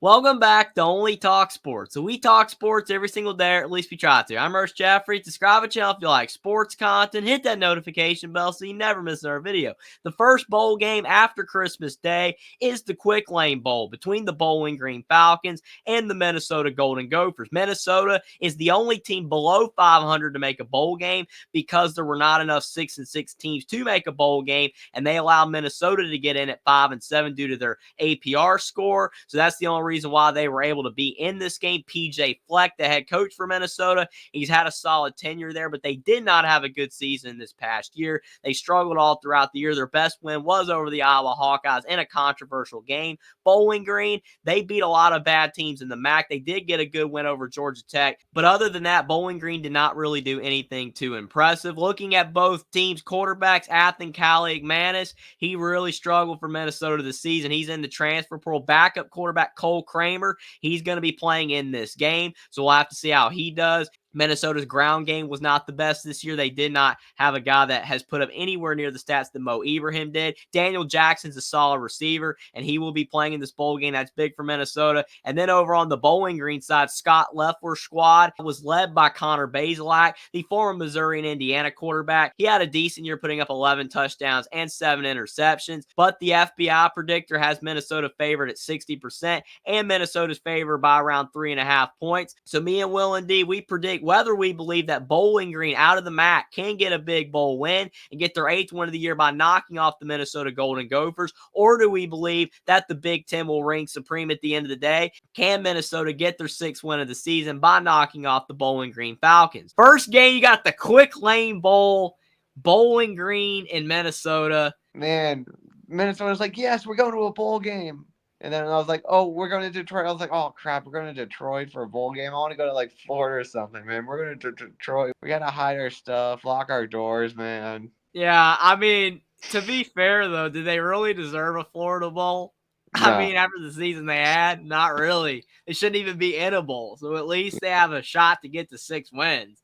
Welcome back to Only Talk Sports. So we talk sports every single day, or at least we try to. I'm Ernst Jeffrey. Subscribe to the channel if you like sports content. Hit that notification bell so you never miss our video. The first bowl game after Christmas Day is the Quick Lane Bowl between the Bowling Green Falcons and the Minnesota Golden Gophers. Minnesota is the only team below 500 to make a bowl game because there were not enough 6-6 teams to make a bowl game, and they allowed Minnesota to get in at 5-7 due to their APR score. So that's the only reason why they were able to be in this game. PJ Fleck, the head coach for Minnesota, he's had a solid tenure there, but they did not have a good season this past year. They struggled all throughout the year. Their best win was over the Iowa Hawkeyes in a controversial game. Bowling Green, they beat a lot of bad teams in the MAC. They did get a good win over Georgia Tech, but other than that, Bowling Green did not really do anything too impressive. Looking at both teams' quarterbacks, Athan Caligmanis, he really struggled for Minnesota this season. He's in the transfer portal. Backup quarterback Cole Kramer, he's going to be playing in this game, so we'll have to see how he does. Minnesota's ground game was not the best this year. They did not have a guy that has put up anywhere near the stats that Mo Ibrahim did. Daniel Jackson's a solid receiver, and he will be playing in this bowl game. That's big for Minnesota. And then over on the Bowling Green side, Scot Loeffler squad was led by Connor Bazelak, the former Missouri and Indiana quarterback. He had a decent year, putting up 11 touchdowns and 7 interceptions, but the FBI predictor has Minnesota favored at 60%, and Minnesota's favored by around 3.5 points. So me and WillND, we predict whether we believe that Bowling Green out of the MAC can get a big bowl win and get their 8th win of the year by knocking off the Minnesota Golden Gophers, or do we believe that the Big Ten will reign supreme at the end of the day? Can Minnesota get their 6th win of the season by knocking off the Bowling Green Falcons? First game, you got the Quick Lane Bowl, Bowling Green in Minnesota. Man, Minnesota's like, yes, we're going to a bowl game. And then I was like, oh, we're going to Detroit. I was like, oh, crap, we're going to Detroit for a bowl game. I want to go to, like, Florida or something, man. We're going to Detroit. We got to hide our stuff, lock our doors, man. Yeah, I mean, to be fair, though, did they really deserve a Florida Bowl? I No. mean, after the season they had, not really. They shouldn't even be in a bowl. So at least they have a shot to get to 6 wins.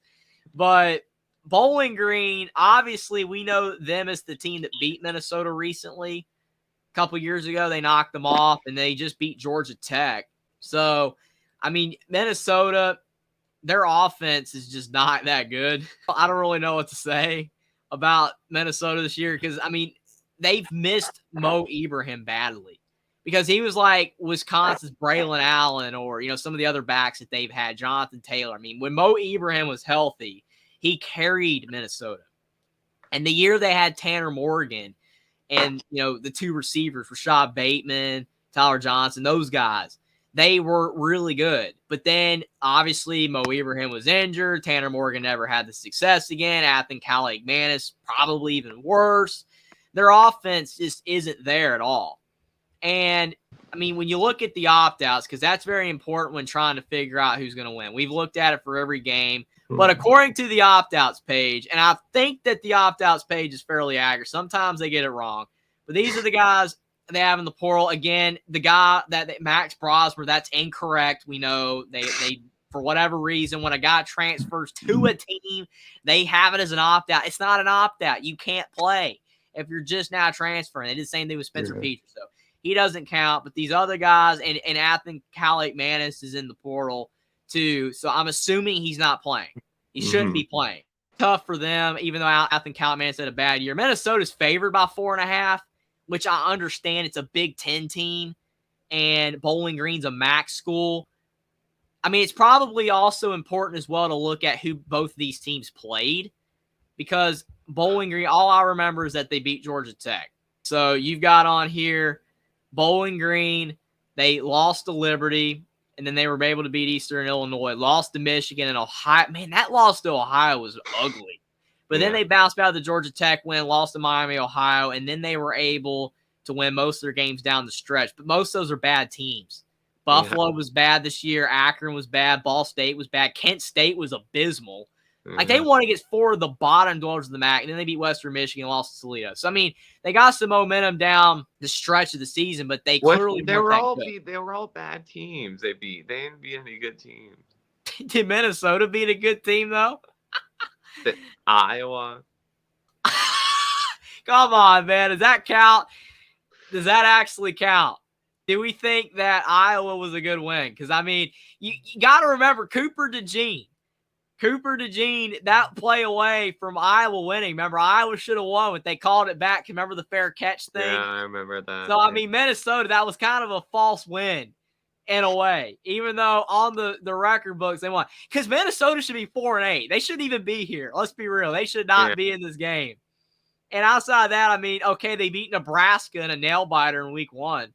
But Bowling Green, obviously, we know them as the team that beat Minnesota recently. A couple years ago, they knocked them off, and they just beat Georgia Tech. So, I mean, Minnesota, their offense is just not that good. I don't really know what to say about Minnesota this year because, I mean, they've missed Mo Ibrahim badly because he was like Wisconsin's Braylon Allen or, you know, some of the other backs that they've had, Jonathan Taylor. I mean, when Mo Ibrahim was healthy, he carried Minnesota. And the year they had Tanner Morgan and, you know, the two receivers, Rashad Bateman, Tyler Johnson, those guys, they were really good. But then, obviously, Mo Ibrahim was injured. Tanner Morgan never had the success again. Athan Caligmanis, probably even worse. Their offense just isn't there at all. And, I mean, when you look at the opt-outs, because that's very important when trying to figure out who's going to win. We've looked at it for every game. But according to the opt-outs page, and I think that the opt-outs page is fairly accurate. Sometimes they get it wrong. But these are the guys they have in the portal. Again, the guy that Max Brosmer, that's incorrect. We know they for whatever reason, when a guy transfers to a team, they have it as an opt-out. It's not an opt-out. You can't play if you're just now transferring. They did the same thing with Spencer Petrie. So he doesn't count. But these other guys, and Athan Caligmanis is in the portal too. So I'm assuming he's not playing. He shouldn't be playing. Tough for them, even though Athan Caligmanis had a bad year. Minnesota's favored by 4.5, which I understand. It's a Big Ten team, and Bowling Green's a MAC school. I mean, it's probably also important as well to look at who both these teams played, because Bowling Green, all I remember is that they beat Georgia Tech. So you've got on here Bowling Green, they lost to Liberty, and then they were able to beat Eastern Illinois, lost to Michigan and Ohio. Man, that loss to Ohio was ugly. But then they bounced out of the Georgia Tech win, lost to Miami, Ohio, and then they were able to win most of their games down the stretch. But most of those are bad teams. Buffalo was bad this year. Akron was bad. Ball State was bad. Kent State was abysmal. Like, they won against 4 of the bottom dwellers of the MAC, and then they beat Western Michigan and lost to Toledo. So, I mean, they got some momentum down the stretch of the season, but they clearly they were all good. they were all bad teams. They didn't beat any good teams. Did Minnesota beat a good team, though? Iowa. Come on, man. Does that count? Does that actually count? Do we think that Iowa was a good win? Because, I mean, you got to remember Cooper DeJean, that play away from Iowa winning. Remember, Iowa should have won, but they called it back. Remember the fair catch thing? Yeah, I remember that. So, I mean, Minnesota, that was kind of a false win in a way, even though on the record books they won. Because Minnesota should be 4-8. They shouldn't even be here. Let's be real. They should not be in this game. And outside of that, I mean, okay, they beat Nebraska in a nail-biter in week 1.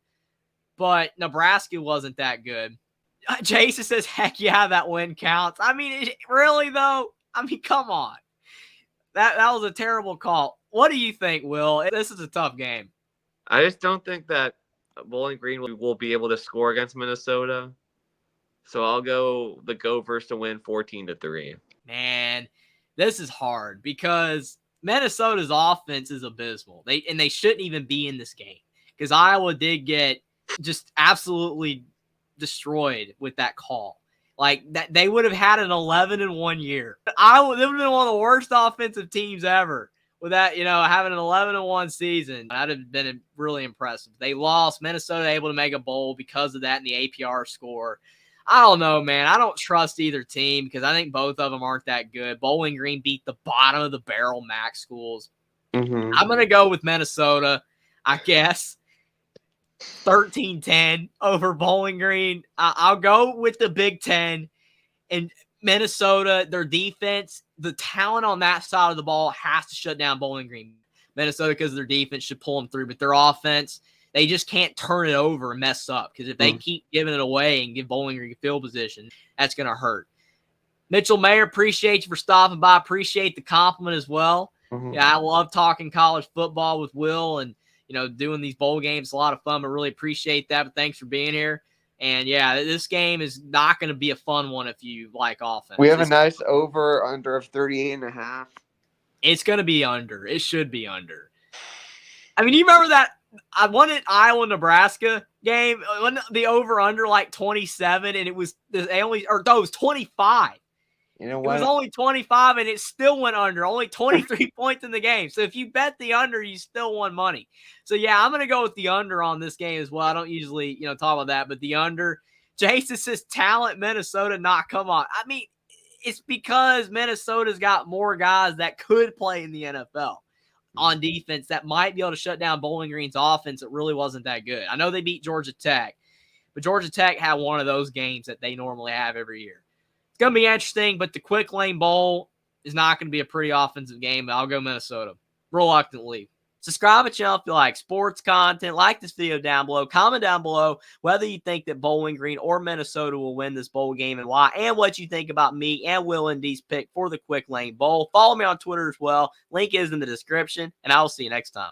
But Nebraska wasn't that good. Jason says, heck yeah, that win counts. I mean, really, though? I mean, come on. That was a terrible call. What do you think, Will? This is a tough game. I just don't think that Bowling Green will be able to score against Minnesota. So I'll go the Gophers to win 14-3. Man, this is hard because Minnesota's offense is abysmal. They shouldn't even be in this game because Iowa did get just absolutely destroyed with that call. Like that, they would have had an 11-1 year. Iowa, they would have been one of the worst offensive teams ever with that, having an 11-1 season. That'd have been really impressive. They lost. Minnesota able to make a bowl because of that in the APR score. I don't know, man. I don't trust either team because I think both of them aren't that good. Bowling Green beat the bottom of the barrel MAC schools. Mm-hmm. I'm going to go with Minnesota, I guess. 13-10 over Bowling Green. I'll go with the Big Ten. And Minnesota, their defense, the talent on that side of the ball has to shut down Bowling Green. Minnesota, because their defense, should pull them through. But their offense, they just can't turn it over and mess up. Because if they keep giving it away and give Bowling Green field position, that's going to hurt. Mitchell Mayer, appreciate you for stopping by. Appreciate the compliment as well. Mm-hmm. Yeah, I love talking college football with Will and doing these bowl games. It's a lot of fun. I really appreciate that. But thanks for being here. And yeah, this game is not going to be a fun one if you like offense. We have a nice over/under of 38.5. It's going to be under. It should be under. I mean, you remember that I wanted Iowa-Nebraska game? Wasn't the over/under like 27, and it was 25. You know It what? was only 25, and it still went under. Only 23 points in the game. So if you bet the under, you still won money. So, yeah, I'm going to go with the under on this game as well. I don't usually, talk about that, but the under. Jason says talent Minnesota not come on. I mean, it's because Minnesota's got more guys that could play in the NFL on defense that might be able to shut down Bowling Green's offense. It really wasn't that good. I know they beat Georgia Tech, but Georgia Tech had one of those games that they normally have every year. It's going to be interesting, but the Quick Lane Bowl is not going to be a pretty offensive game. But I'll go Minnesota reluctantly. Subscribe to the channel if you like sports content. Like this video down below. Comment down below whether you think that Bowling Green or Minnesota will win this bowl game and why, and what you think about me and WillND's pick for the Quick Lane Bowl. Follow me on Twitter as well. Link is in the description, and I will see you next time.